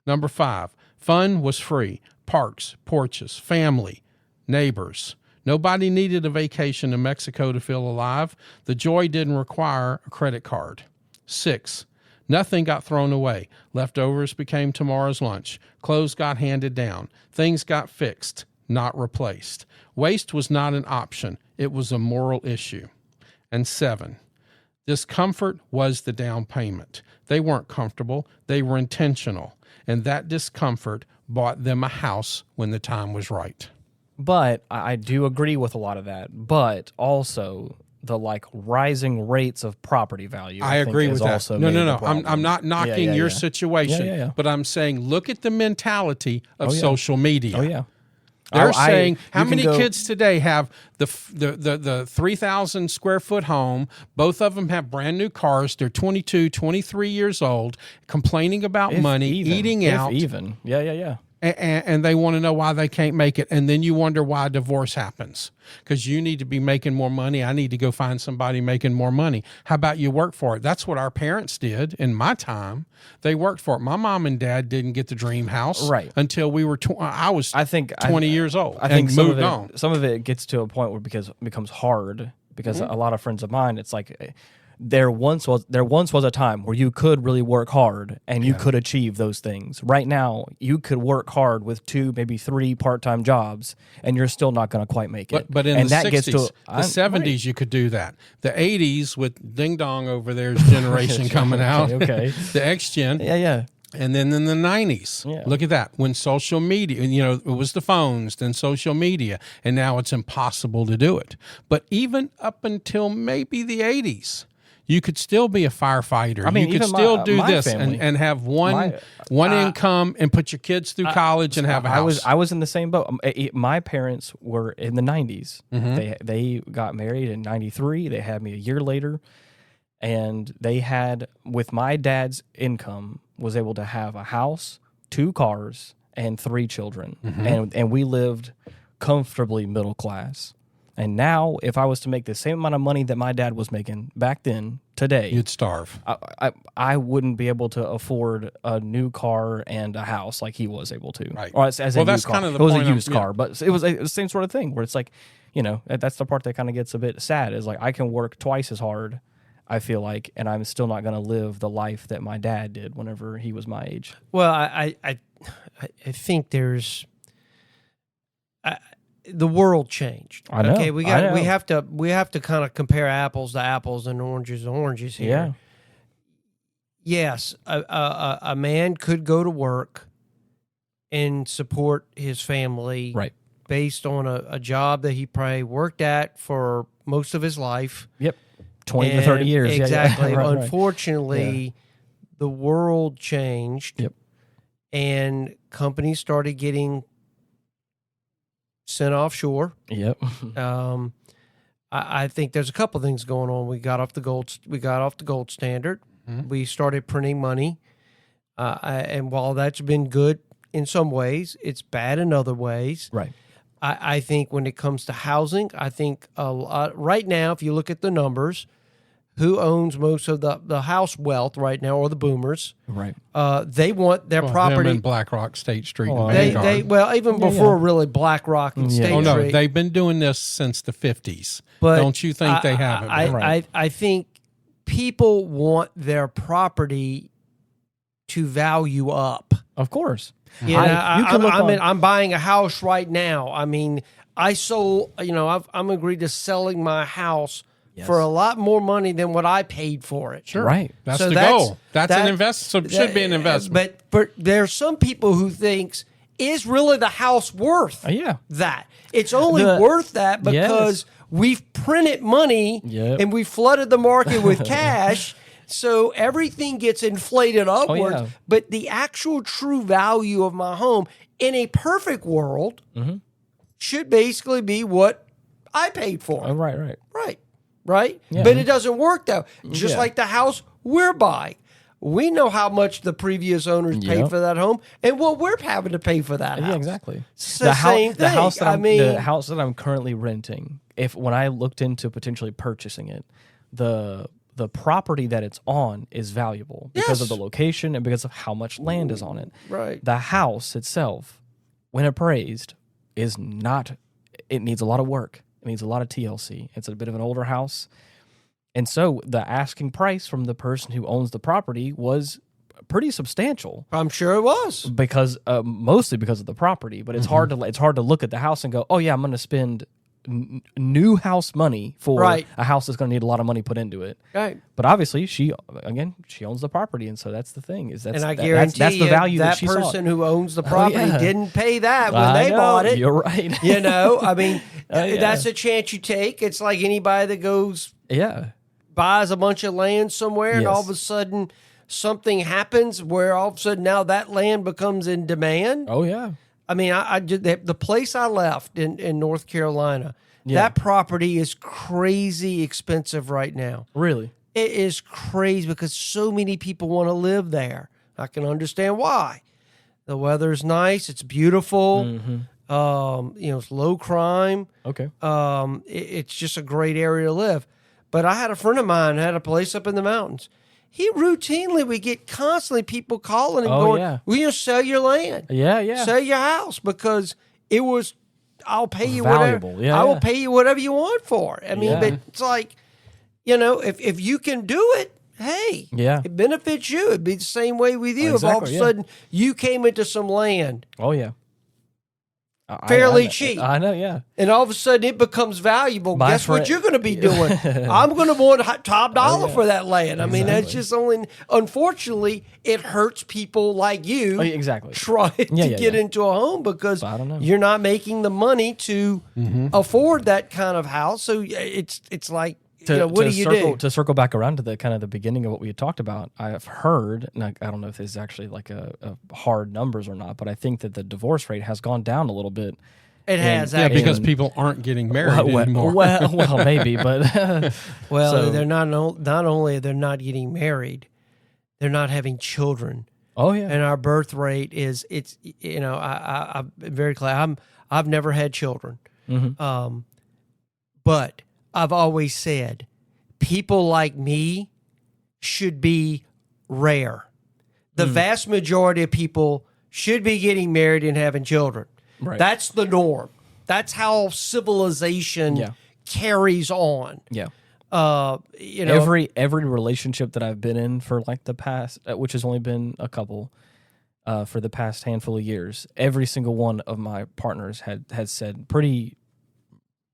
Number 5, fun was free. parks, porches, family, neighbors. Nobody needed a vacation to Mexico to feel alive. The joy didn't require a credit card. 6, nothing got thrown away. Leftovers became tomorrow's lunch. Clothes got handed down. Things got fixed, not replaced. Waste was not an option. It was a moral issue. And 7, discomfort was the down payment. They weren't comfortable. They were intentional. And that discomfort bought them a house when the time was right. But I do agree with a lot of that. But also the rising rates of property value. I agree with that. Also No. I'm not knocking your situation, but I'm saying look at the mentality of social media. Oh yeah. They're saying how many kids today have the 3,000 square foot home? Both of them have brand new cars. They're 22, 23 years old, complaining about money, eating out. Yeah. And they want to know why they can't make it. And then you wonder why divorce happens. Because you need to be making more money. I need to go find somebody making more money. How about you work for it? That's what our parents did in my time. They worked for it. My mom and dad didn't get the dream house until we were 20 years old. I think moved on. Some of it gets to a point where it becomes hard because a lot of friends of mine, it's like there once was a time where you could really work hard and you could achieve those things. Right now, you could work hard with 2, maybe 3 part-time jobs, and you're still not going to quite make it. But in the 60s, the 70s, you could do that. The 80s, with Ding Dong over there's generation coming out. Okay. The X-Gen. Yeah. And then in the 90s, look at that. When social media, it was the phones, then social media, and now it's impossible to do it. But even up until maybe the 80s, you could still be a firefighter. I mean, you could still do this family, and have one income and put your kids through college and have a house. I was in the same boat. My parents were in the 90s. They got married in 93. They had me a year later. And they had, with my dad's income, was able to have a house, 2 cars, and 3 children. And we lived comfortably middle class. And now, if I was to make the same amount of money that my dad was making back then, today, you'd starve. I wouldn't be able to afford a new car and a house like he was able to. Right. Or as a that's car. kind of the point. It point was a used car, but it was the same sort of thing where it's like, that's the part that kind of gets a bit sad. Is like I can work twice as hard, I feel like, and I'm still not going to live the life that my dad did whenever he was my age. Well, I think there's. The world changed. I know. Okay, we have to kind of compare apples to apples and oranges to oranges here. Yeah. Yes, a man could go to work and support his family based on a job that he probably worked at for most of his life. Yep. 20 to 30 years. Exactly. Yeah. Right, Unfortunately, the world changed. Yep. And companies started getting sent offshore. Yep. I think there's a couple things going on. We got off the gold standard. Mm-hmm. We started printing money, and while that's been good in some ways, it's bad in other ways. Right. I think when it comes to housing, I think a lot right now, if you look at the numbers, who owns most of the house wealth right now are the boomers. Right. They want their property. Them in BlackRock, State Street, and They Vanguard. even before really BlackRock and State Oh no, Street. they've been doing this since the 50s. But don't you think they haven't? I think people want their property to value up. Of course. I'm buying a house right now. I mean, I sold. I'm agreed to selling my house for a lot more money than what I paid for it. Sure. Right. That's the goal. That's an investment. So it should be an investment. But there's some people who thinks, is really the house worth that? It's only worth that because we've printed money and we flooded the market with cash. So everything gets inflated upwards. But the actual true value of my home in a perfect world should basically be what I paid for. Right? Yeah. But it doesn't work, though. Just like the house we're buying. We know how much the previous owners paid for that home and what we're having to pay for that house. Yeah, exactly. It's the same thing. The house that I'm currently renting, when I looked into potentially purchasing it, the property that it's on is valuable because of the location and because of how much land is on it. Right. The house itself when appraised, is not. It needs a lot of work. It needs a lot of TLC. It's a bit of an older house, and so the asking price from the person who owns the property was pretty substantial. I'm sure it was, because mostly because of the property. But it's hard to look at the house and go, oh yeah, I'm going to spend new house money for a house that's going to need a lot of money put into it. Right. But obviously, she owns the property, and so that's the thing. And I guarantee that's the value that she person saw. who owns the property didn't pay that when they bought it. You're right. You know, I mean, that's a chance you take. It's like anybody that goes, buys a bunch of land somewhere, and all of a sudden something happens where all of a sudden now that land becomes in demand. Oh yeah. I mean, I did the place I left in North Carolina. That property is crazy expensive right now. Really? It is crazy because so many people want to live there. I can understand why. The weather's nice. It's beautiful. It's low crime. Okay. It's just a great area to live. But I had a friend of mine who had a place up in the mountains. We get constantly people calling and going, will you sell your land? Yeah. Sell your house because it was, I'll pay you valuable. whatever. I will pay you whatever you want for it. I mean, but it's like, if you can do it, hey, it benefits you. It'd be the same way with you. If all of a sudden you came into some land. Oh, yeah. Fairly cheap. I know, yeah. And all of a sudden it becomes valuable. Guess what you're going to be doing? I'm going to want top dollar for that land. I mean, that's just unfortunately, it hurts people like you trying to get into a home because you're not making the money to afford that kind of house. So it's like, what do you do? To circle back around to the kind of the beginning of what we had talked about, I have heard, and I don't know if this is actually like a hard numbers or not, but I think that the divorce rate has gone down a little bit. It has, because people aren't getting married anymore. Well, maybe, but they're not only they're not getting married, they're not having children. Oh yeah, and our birth rate is I'm very glad I've never had children, but I've always said people like me should be rare. The vast majority of people should be getting married and having children. Right. That's the norm. That's how civilization carries on. Yeah. Every relationship that I've been in for like the past, which has only been a couple, for the past handful of years, every single one of my partners has said pretty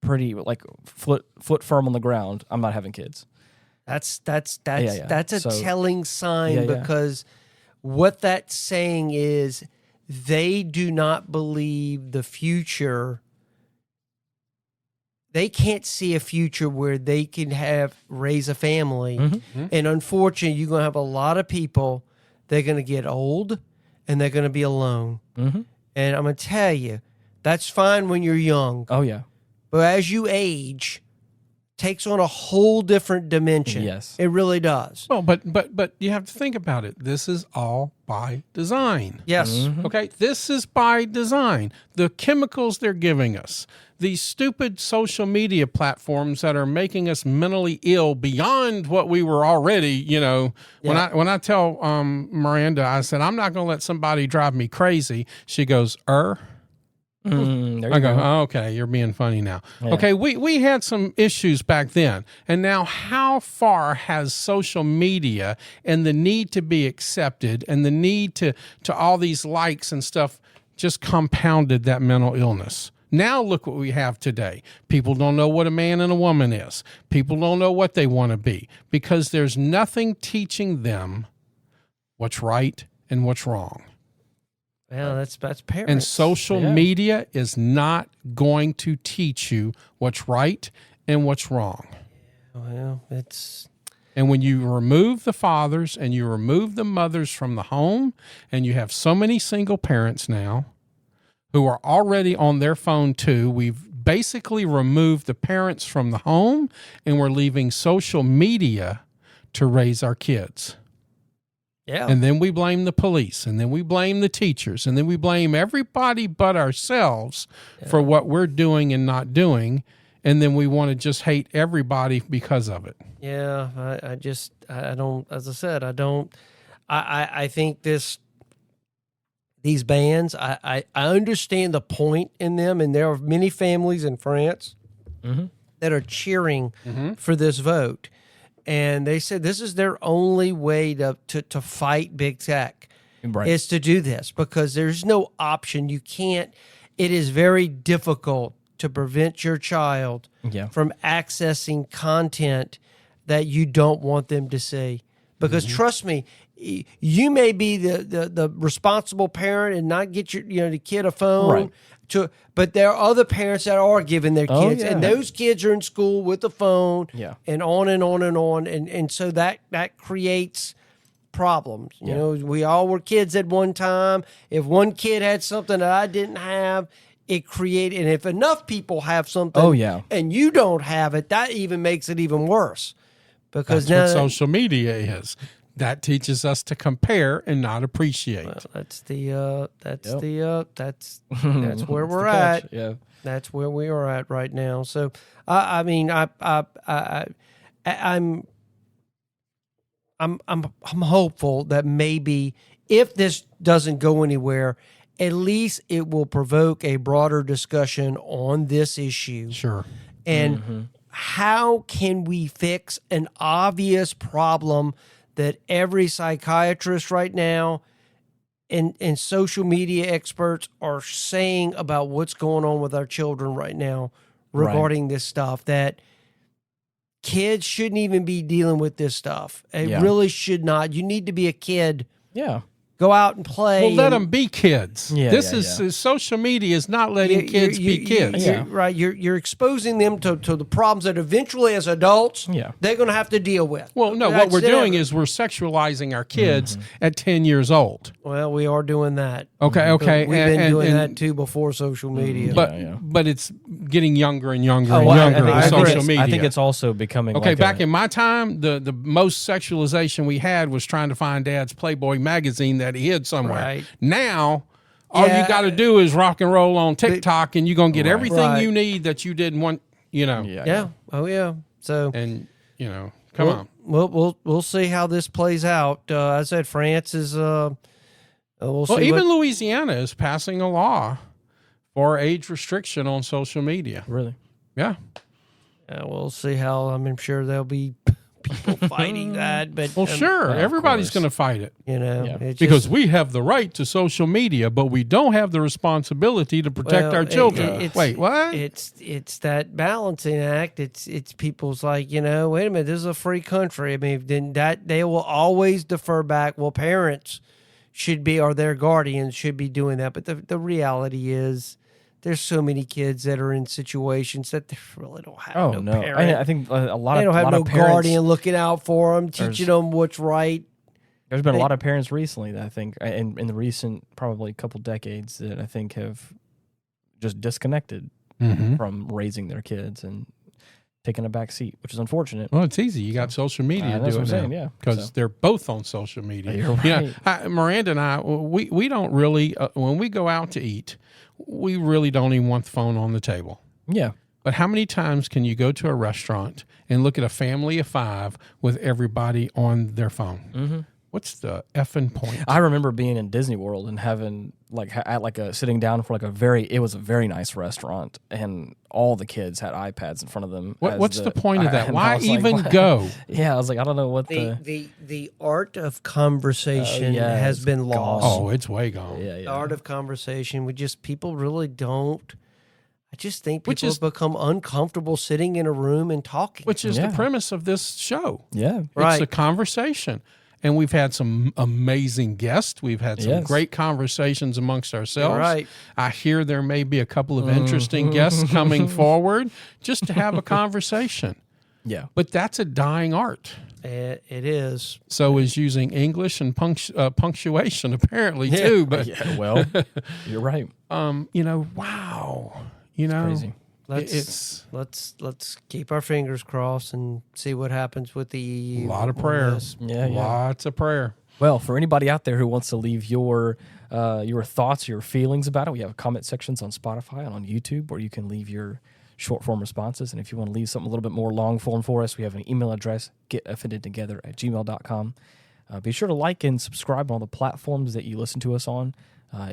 like foot firm on the ground, I'm not having kids. That's a telling sign because what that's saying is they do not believe the future. They can't see a future where they can raise a family. And unfortunately, you're going to have a lot of people, they're going to get old and they're going to be alone. And I'm going to tell you, that's fine when you're young. Oh, yeah. But as you age, takes on a whole different dimension. Yes. It really does. Well, but you have to think about it. This is all by design. Yes. Okay, this is by design. The chemicals they're giving us, these stupid social media platforms that are making us mentally ill beyond what we were already, When I tell Miranda, I said, I'm not going to let somebody drive me crazy. She goes, I go, oh, okay, you're being funny now. Yeah. Okay, we had some issues back then. And now how far has social media and the need to be accepted and the need to all these likes and stuff just compounded that mental illness? Now look what we have today. People don't know what a man and a woman is. People don't know what they want to be because there's nothing teaching them what's right and what's wrong. Well, that's parents. And social media is not going to teach you what's right and what's wrong. Well, it's... And when you remove the fathers and you remove the mothers from the home, and you have so many single parents now who are already on their phone too, we've basically removed the parents from the home, and we're leaving social media to raise our kids. Yeah. And then we blame the police, and then we blame the teachers, and then we blame everybody but ourselves for what we're doing and not doing, and then we want to just hate everybody because of it. Yeah, I don't, as I said, I think these bans. I understand the point in them, and there are many families in France that are cheering for this vote. And they said this is their only way to fight big tech is to do this, because there's no option. You can't. It is very difficult to prevent your child from accessing content that you don't want them to see. Because trust me, you may be the responsible parent and not get the kid a phone. But there are other parents that are giving their kids, and those kids are in school with the phone, and on and on and on, and so that creates problems. You know, we all were kids at one time. If one kid had something that I didn't have, it created, and if enough people have something, and you don't have it, that even makes it even worse. Because that's what social media is. That teaches us to compare and not appreciate. Well, that's where we're at. Yeah, that's where we are at right now. So, I'm hopeful that maybe if this doesn't go anywhere, at least it will provoke a broader discussion on this issue. Sure. And how can we fix an obvious problem that every psychiatrist right now and social media experts are saying about what's going on with our children right now regarding this stuff, that kids shouldn't even be dealing with this stuff. It really should not. You need to be a kid. Yeah. Go out and play. Well, let them be kids. Yeah, this is social media is not letting kids be kids. Right. You're exposing them to the problems that eventually, as adults, they're going to have to deal with. Well, no, what we're doing is we're sexualizing our kids at 10 years old. Well, we are doing that. Okay. We've been doing that too before social media. But it's getting younger and younger and younger with social media. I think it's also becoming back in my time, the most sexualization we had was trying to find Dad's Playboy magazine that he hid somewhere. Right. Now, all you got to do is rock and roll on TikTok, and you're gonna get everything you need that you didn't want. Oh yeah. So come on. We'll see how this plays out. I said France is. We'll see. Even Louisiana is passing a law for age restriction on social media. Really? Yeah. We'll see how. I'm sure there'll be people fighting that, but sure, everybody's going to fight it. Because we have the right to social media, but we don't have the responsibility to protect our children. Wait, what? It's that balancing act. It's people's like, wait a minute, this is a free country. I mean, then that they will always defer back. Well, parents should be, or their guardians should be doing that. But the reality is, there's so many kids that are in situations that they really don't have no parent. I think a lot of they don't have no parents, guardian looking out for them, teaching them what's right. There's been a lot of parents recently that I think, in the recent probably couple decades, that I think have just disconnected from raising their kids and taking a back seat, which is unfortunate. Well, it's easy. You got social media to do it now. Because they're both on social media. You're right. Miranda and I, we don't really, when we go out to eat, we really don't even want the phone on the table. Yeah. But how many times can you go to a restaurant and look at a family of 5 with everybody on their phone? What's the effing point? I remember being in Disney World and having sitting down for it was a very nice restaurant, and all the kids had iPads in front of them. What's the point of that? Why even go? Yeah, I was like, I don't know what the art of conversation has been lost. Oh, it's way gone. The art of conversation. People really don't. I just think people have become uncomfortable sitting in a room and talking. Which is the premise of this show. Yeah. It's a conversation. And we've had some amazing guests. We've had some great conversations amongst ourselves. Right. I hear there may be a couple of interesting guests coming forward just to have a conversation. Yeah. But that's a dying art. It is. So is using English and punctuation apparently too. But well, you're right. Wow. It's crazy. Let's keep our fingers crossed and see what happens with the EU. A lot of prayer. Lots of prayer. Well, for anybody out there who wants to leave your thoughts, your feelings about it, we have comment sections on Spotify and on YouTube where you can leave your short form responses. And if you want to leave something a little bit more long form for us, we have an email address, getoffendedtogether@gmail.com. Be sure to like and subscribe on all the platforms that you listen to us on.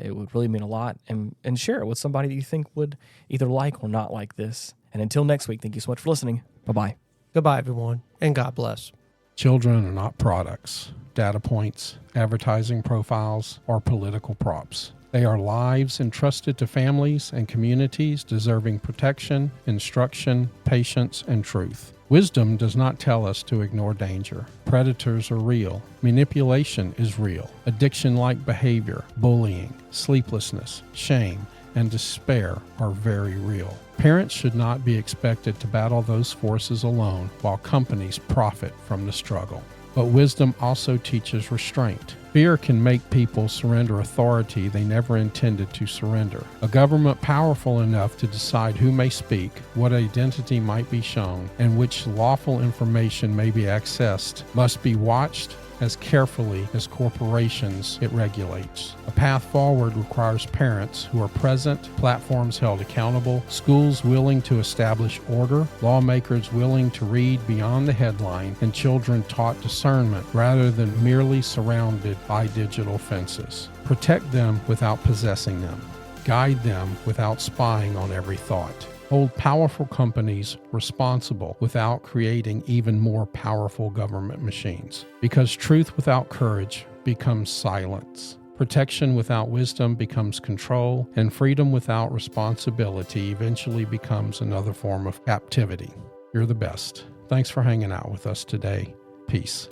It would really mean a lot. And share it with somebody that you think would either like or not like this. And until next week, thank you so much for listening. Bye-bye. Goodbye, everyone, and God bless. Children are not products, data points, advertising profiles, or political props. They are lives entrusted to families and communities deserving protection, instruction, patience, and truth. Wisdom does not tell us to ignore danger. Predators are real. Manipulation is real. Addiction-like behavior, bullying, sleeplessness, shame, and despair are very real. Parents should not be expected to battle those forces alone while companies profit from the struggle. But wisdom also teaches restraint. Fear can make people surrender authority they never intended to surrender. A government powerful enough to decide who may speak, what identity might be shown, and which lawful information may be accessed must be watched as carefully as corporations it regulates. A path forward requires parents who are present, platforms held accountable, schools willing to establish order, lawmakers willing to read beyond the headline, and children taught discernment rather than merely surrounded by digital fences. Protect them without possessing them. Guide them without spying on every thought. Hold powerful companies responsible without creating even more powerful government machines. Because truth without courage becomes silence. Protection without wisdom becomes control, and freedom without responsibility eventually becomes another form of captivity. You're the best. Thanks for hanging out with us today. Peace.